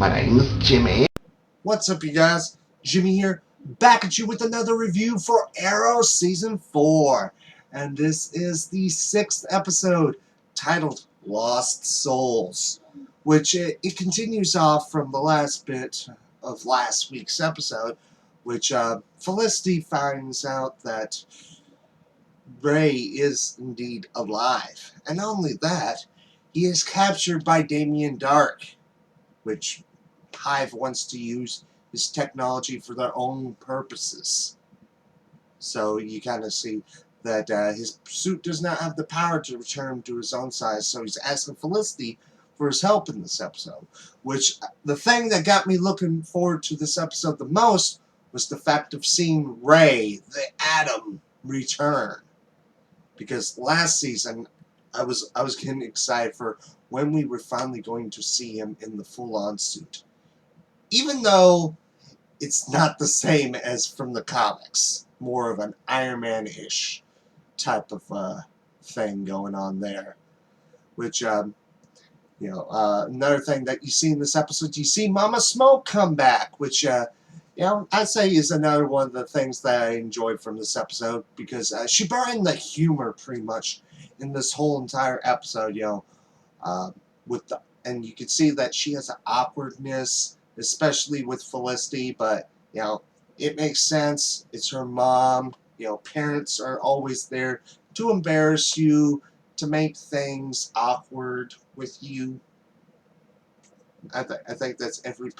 My name's Jimmy. What's up, you guys? Jimmy here, back at you with another review for Arrow Season 4. And this is the 6th episode, titled Lost Souls, which it continues off from the last bit of last week's episode, which Felicity finds out that Ray is indeed alive. And not only that, he is captured by Damien Dark, which Hive wants to use his technology for their own purposes. So you kind of see that his suit does not have the power to return to his own size, so he's asking Felicity for his help in this episode. Which, the thing that got me looking forward to this episode the most was the fact of seeing Ray, the Atom, return. Because last season, I was getting excited for when we were finally going to see him in the full-on suit. Even though it's not the same as from the comics. More of an Iron Man-ish type of thing going on there. Which, another thing that you see in this episode, you see Mama Smoke come back, which, I'd say is another one of the things that I enjoyed from this episode, because she brought in the humor pretty much in this whole entire episode, and you can see that she has an awkwardness, especially with Felicity, but, it makes sense. It's her mom. Parents are always there to embarrass you, to make things awkward with you. I think that's every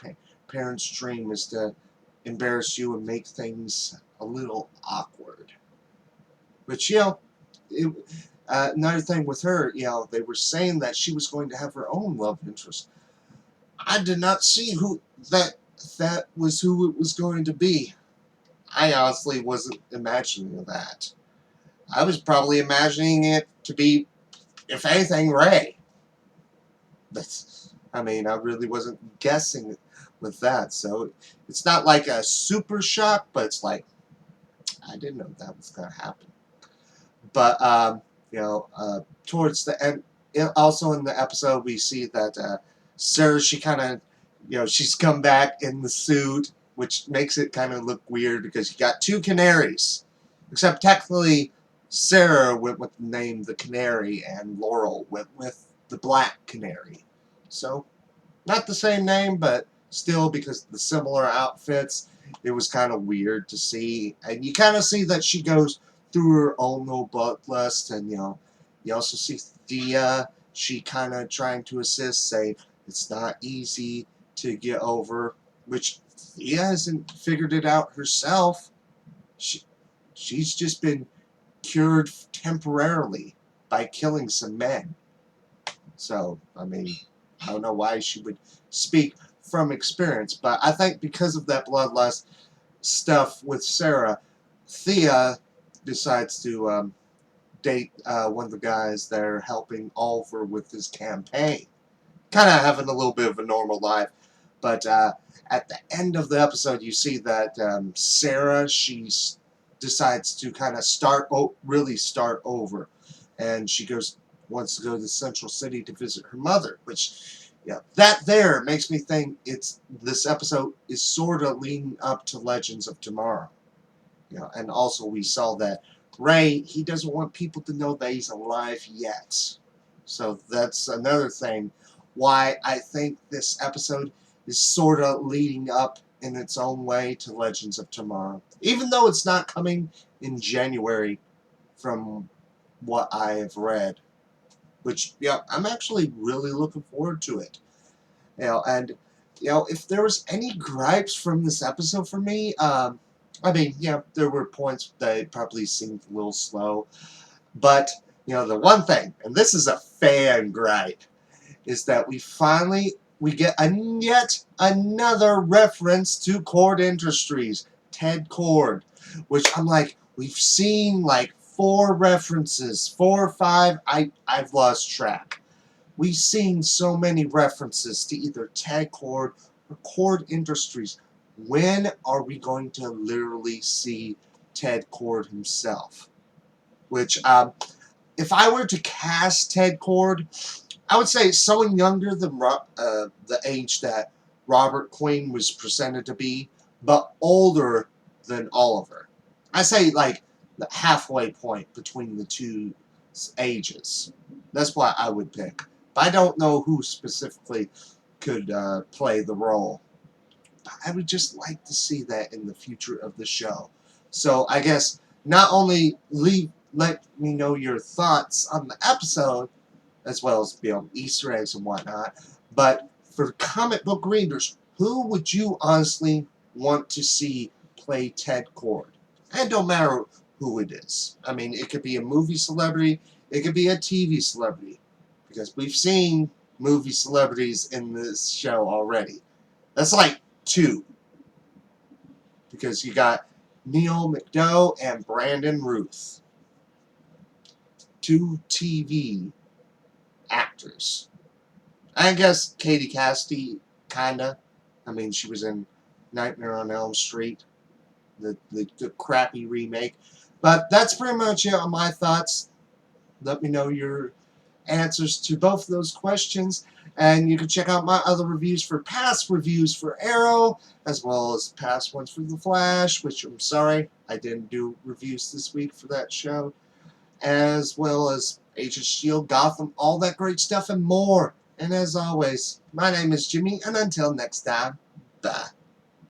parent's dream, is to embarrass you and make things a little awkward. But, another thing with her, they were saying that she was going to have her own love interest. I did not see who that was who it was going to be. I honestly wasn't imagining that. I was probably imagining it to be, if anything, Ray. I really wasn't guessing with that. So it's not like a super shock, but it's like, I didn't know that was going to happen. But, towards the end, also in the episode, we see that Sarah, she kind of, she's come back in the suit, which makes it kind of look weird because you got two canaries. Except technically, Sarah went with the name the Canary, and Laurel went with the Black Canary. So, not the same name, but still, because of the similar outfits, it was kind of weird to see. And you kind of see that she goes through her own little butt list, and, you also see Thea, she kind of trying to assist, say it's not easy to get over, which Thea hasn't figured it out herself. She's just been cured temporarily by killing some men. So, I don't know why she would speak from experience, but I think because of that bloodlust stuff with Sarah, Thea decides to date one of the guys that are helping Oliver with his campaign. Kind of having a little bit of a normal life. But at the end of the episode, you see that Sarah, she decides to kind of really start over. And she wants to go to Central City to visit her mother, which, that there makes me think this episode is sort of leading up to Legends of Tomorrow. And also we saw that Ray, he doesn't want people to know that he's alive yet. So that's another thing why I think this episode is sort of leading up in its own way to Legends of Tomorrow. Even though it's not coming in January from what I have read. Which, I'm actually really looking forward to it. And, if there was any gripes from this episode for me, there were points that it probably seemed a little slow. But, the one thing, and this is a fan gripe, is that we get yet another reference to Cord Industries, Ted Cord, which I'm like, we've seen like 4 references, 4 or 5, I've lost track. We've seen so many references to either Ted Cord or Cord Industries. When are we going to literally see Ted Cord himself? Which, if I were to cast Ted Cord, I would say someone younger than the age that Robert Quinn was presented to be, but older than Oliver. I say like the halfway point between the two ages. That's what I would pick. But I don't know who specifically could play the role. But I would just like to see that in the future of the show. So I guess not only let me know your thoughts on the episode, as well as Easter eggs and whatnot, but for comic book readers, who would you honestly want to see play Ted Kord? And don't matter who it is. I mean, it could be a movie celebrity, it could be a TV celebrity, because we've seen movie celebrities in this show already. That's like two, because you got Neil McDough and Brandon Ruth, two TV actors. I guess Katie Cassidy, kinda. I mean, she was in Nightmare on Elm Street, the crappy remake. But that's pretty much it on my thoughts. Let me know your answers to both of those questions. And you can check out my other reviews for past reviews for Arrow, as well as past ones for The Flash, which I'm sorry I didn't do reviews this week for that show, as well as Agents of S.H.I.E.L.D., Gotham, all that great stuff and more. And as always, my name is Jimmy, and until next time, bye.